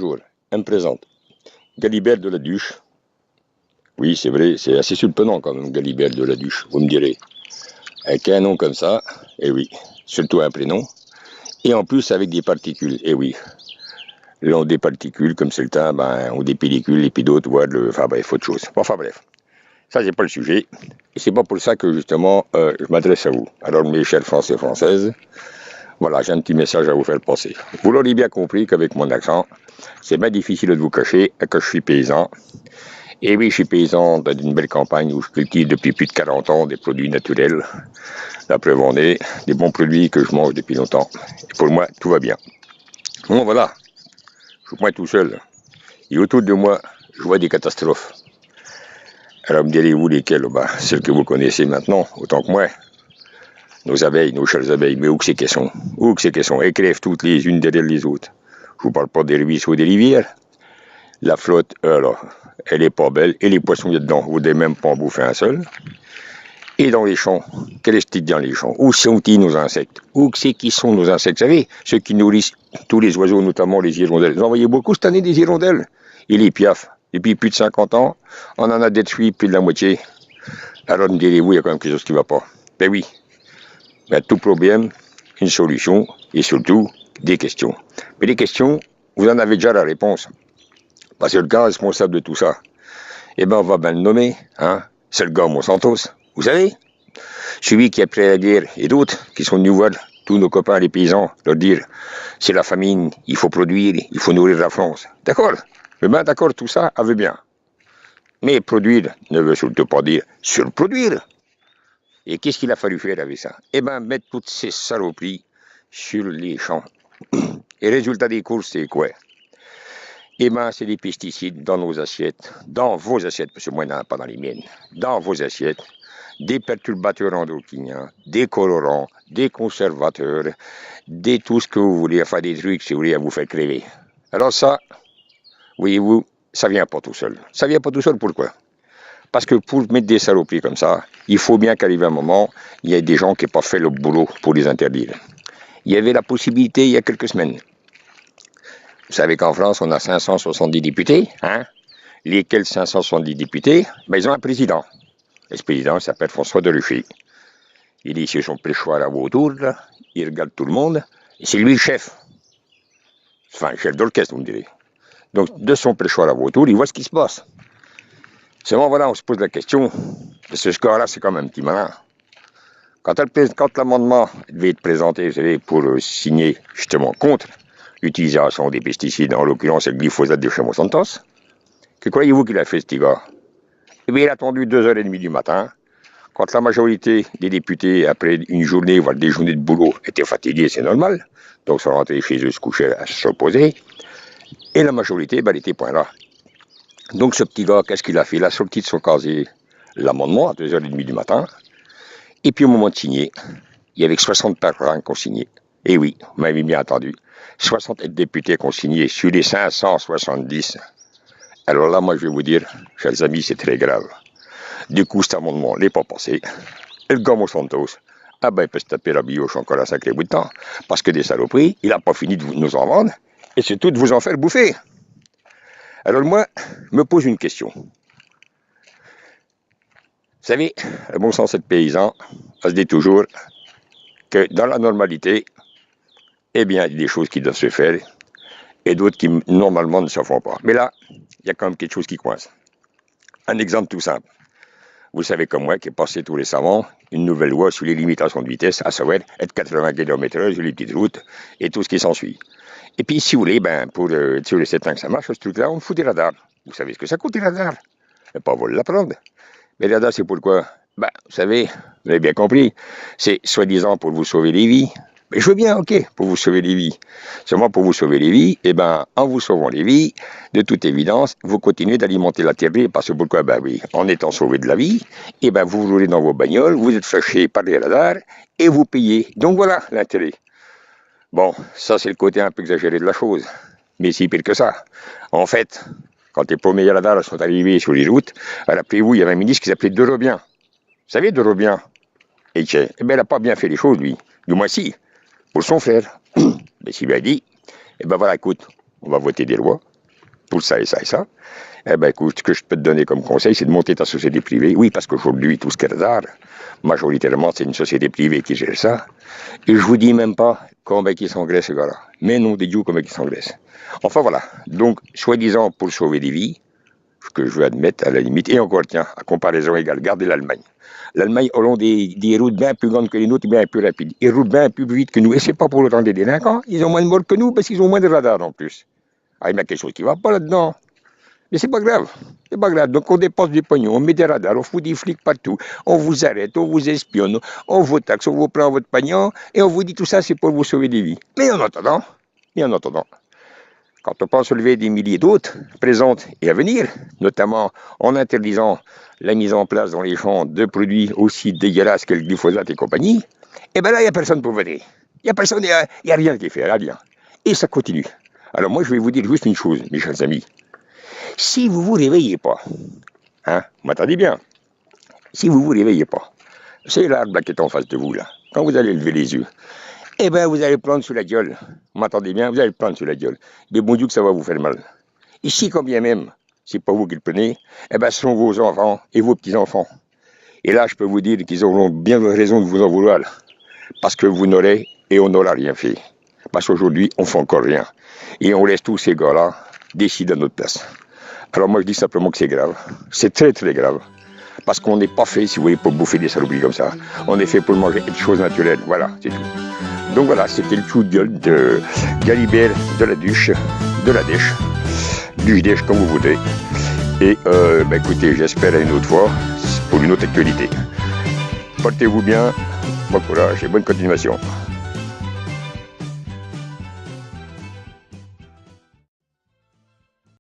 bonjour, elle me présente. Galibert de la Duche. Oui, c'est vrai, c'est assez surprenant quand même, Galibert de la Duche, vous me direz. Avec un nom comme ça, eh oui, surtout un prénom. Et en plus avec des particules, eh oui. Là, on des particules, comme c'est le temps, ben, on des pellicules, et puis d'autres, enfin bref, autre chose. Enfin bref, ça c'est pas le sujet. Et c'est pas pour ça que justement, je m'adresse à vous. Alors mes chers Français et Françaises, voilà, j'ai un petit message à vous faire passer. Vous l'aurez bien compris qu'avec mon accent, c'est bien difficile de vous cacher que je suis paysan. Et oui, je suis paysan d'une belle campagne où je cultive depuis plus de 40 ans des produits naturels. La preuve en est, des bons produits que je mange depuis longtemps. Et pour moi, tout va bien. Bon, voilà, je suis pas tout seul. Et autour de moi, je vois des catastrophes. Alors me direz-vous lesquelles? Celles que vous connaissez maintenant, autant que moi. Nos abeilles, nos chères abeilles, mais où que c'est qu'elles sont? Où que c'est qu'elles sont? Elles crèvent toutes les unes derrière les autres. Je vous parle pas des ruisseaux, des rivières. La flotte, alors, elle est pas belle. Et les poissons, il y a dedans, vous n'avez même pas en bouffer un seul. Et dans les champs, quel est-il dans les champs? Où sont-ils nos insectes? Où c'est qui sont nos insectes? Vous savez, ceux qui nourrissent tous les oiseaux, notamment les hirondelles. Vous en voyez beaucoup cette année des hirondelles? Et les piafs. Depuis plus de 50 ans, on en a détruit plus de la moitié. Alors me direz-vous, il y a quand même quelque chose qui ne va pas. Ben oui. Ben, tout problème, une solution, et surtout, des questions. Mais les questions, vous en avez déjà la réponse. Parce que le gars responsable de tout ça, eh ben on va bien le nommer, hein. C'est le gars Monsantos, vous savez, celui qui après la guerre, et d'autres qui sont venus voir tous nos copains les paysans, leur dire, c'est la famine, il faut produire, il faut nourrir la France. D'accord? Eh ben d'accord, tout ça, avait bien. Mais produire ne veut surtout pas dire surproduire. Et qu'est-ce qu'il a fallu faire avec ça? Eh ben mettre toutes ces saloperies sur les champs. Et le résultat des courses, c'est quoi? Eh bien, c'est des pesticides dans nos assiettes, dans vos assiettes, parce que moi, il n'y en a pas dans les miennes, dans vos assiettes, des perturbateurs endocriniens, des colorants, des conservateurs, des tout ce que vous voulez, enfin des trucs, si vous voulez, à vous faire crever. Alors ça, voyez-vous, ça vient pas tout seul. Ça vient pas tout seul, pourquoi? Parce que pour mettre des saloperies comme ça, il faut bien qu'arrive un moment, il y ait des gens qui n'aient pas fait le boulot pour les interdire. Il y avait la possibilité il y a quelques semaines. Vous savez qu'en France, on a 570 députés, hein? Lesquels 570 députés? Ben, ils ont un président. Et ce président s'appelle François Deruchy. Il est sur son préchoir à autour, là. Il regarde tout le monde, et c'est lui le chef. Enfin, chef d'orchestre, vous me direz. Donc, de son préchoir à autour, il voit ce qui se passe. Seulement, voilà, on se pose la question, parce que ce gars-là, c'est quand même un petit malin. Quand l'amendement devait être présenté, vous savez, pour signer justement contre l'utilisation des pesticides, en l'occurrence le glyphosate de chez Monsantos, que croyez-vous qu'il a fait, ce petit gars? Eh bien, il a attendu 2h30 du matin, quand la majorité des députés, après une journée, voire des journées de boulot, étaient fatigués, c'est normal, donc sont rentrés chez eux, se coucher, à se reposer, et la majorité, ben, elle était point là. Donc ce petit gars, qu'est-ce qu'il a fait? Il a sorti de son casier l'amendement à 2h30 du matin, et puis au moment de signer, il y avait 60 personnes qui ont signé. Et oui, vous m'avez bien entendu, 60 députés qui ont signé sur les 570. Alors là, moi, je vais vous dire, chers amis, c'est très grave. Du coup, cet amendement n'est pas passé. Et le gars Monsantos, ah ben, il peut se taper la bioche encore un sacré bout de temps, parce que des saloperies, il n'a pas fini de nous en vendre, et surtout de vous en faire bouffer. Alors moi, je me pose une question. Vous savez, le bon sens de paysan, on se dit toujours que dans la normalité, eh bien, il y a des choses qui doivent se faire, et d'autres qui, normalement, ne se font pas. Mais là, il y a quand même quelque chose qui coince. Un exemple tout simple. Vous savez comme moi qu'est passé tout récemment une nouvelle loi sur les limitations de vitesse, à savoir être 80 km/h sur les petites routes et tout ce qui s'ensuit. Et puis, si vous voulez, ben, pour être sûr et certain que ça marche, ce truc-là, on fout des radars. Vous savez ce que ça coûte, des radars? Pas vous l'apprendre. Mais les radars, c'est pourquoi? Ben, vous savez, vous avez bien compris, c'est soi-disant pour vous sauver les vies. Mais je veux bien, ok, pour vous sauver les vies. Seulement pour vous sauver les vies, eh ben, en vous sauvant les vies, de toute évidence, vous continuez d'alimenter la terre, parce que pourquoi? Ben oui, en étant sauvé de la vie, eh ben, vous roulez dans vos bagnoles, vous êtes flashés par les radars, et vous payez. Donc voilà l'intérêt. Bon, ça c'est le côté un peu exagéré de la chose. Mais c'est pire que ça. En fait, quand les premiers radars sont arrivés sur les routes, rappelez-vous, il y avait un ministre qui s'appelait Derobien. Vous savez, Derobien? Et que, eh ben, il n'a pas bien fait les choses, lui. Du moins si. Pour son frère. Mais s'il lui a dit, eh ben voilà, écoute, on va voter des lois, pour ça et ça et ça. Eh ben écoute, ce que je peux te donner comme conseil, c'est de monter ta société privée. Oui, parce qu'aujourd'hui, tout ce qui est hasard, majoritairement, c'est une société privée qui gère ça. Et je vous dis même pas combien ils s'engraissent, ce gars-là. Mais non, des dieux, combien ils s'engraissent. Enfin voilà. Donc, soi-disant, pour sauver des vies, ce que je veux admettre à la limite, et encore, tiens, à comparaison égale, regardez l'Allemagne. L'Allemagne, ont des routes bien plus grandes que les nôtres, bien plus rapides. Ils roulent bien plus vite que nous. Et c'est pas pour autant des délinquants. Ils ont moins de morts que nous parce qu'ils ont moins de radars en plus. Ah, il y a quelque chose qui va pas là-dedans. Mais c'est pas grave. C'est pas grave. Donc on dépense du pognon, on met des radars, on fout des flics partout. On vous arrête, on vous espionne, on vous taxe, on vous prend votre pognon et on vous dit tout ça, c'est pour vous sauver des vies. Mais en attendant, quand on pense lever des milliers d'autres, présentes et à venir, notamment en interdisant la mise en place dans les champs de produits aussi dégueulasses que le glyphosate et compagnie, eh bien là, il n'y a personne pour voter. Il n'y a personne, il n'y a rien qui est fait, rien. Et ça continue. Alors moi, je vais vous dire juste une chose, mes chers amis. Si vous vous réveillez pas, hein, vous m'entendez bien, si vous vous réveillez pas, c'est l'arbre qui est en face de vous, là, quand vous allez lever les yeux, eh bien, vous allez prendre sur la gueule. Vous m'entendez bien? Vous allez prendre sur la gueule. Mais bon Dieu que ça va vous faire mal. Ici, quand bien même, c'est pas vous qui le prenez, eh bien, ce sont vos enfants et vos petits-enfants. Et là, je peux vous dire qu'ils auront bien raison de vous en vouloir. Parce que vous n'aurez et on n'aura rien fait. Parce qu'aujourd'hui, on fait encore rien. Et on laisse tous ces gars-là décider à notre place. Alors moi, je dis simplement que c'est grave. C'est très, très grave. Parce qu'on n'est pas fait, si vous voulez, pour bouffer des saloperies comme ça. On est fait pour manger des choses naturelles. Voilà, c'est tout. Donc voilà, c'était le coup de gueule de Galibert de la Dèche, du Dèche comme vous voulez. Et écoutez, j'espère à une autre fois pour une autre actualité. Portez-vous bien, bon courage et bonne continuation.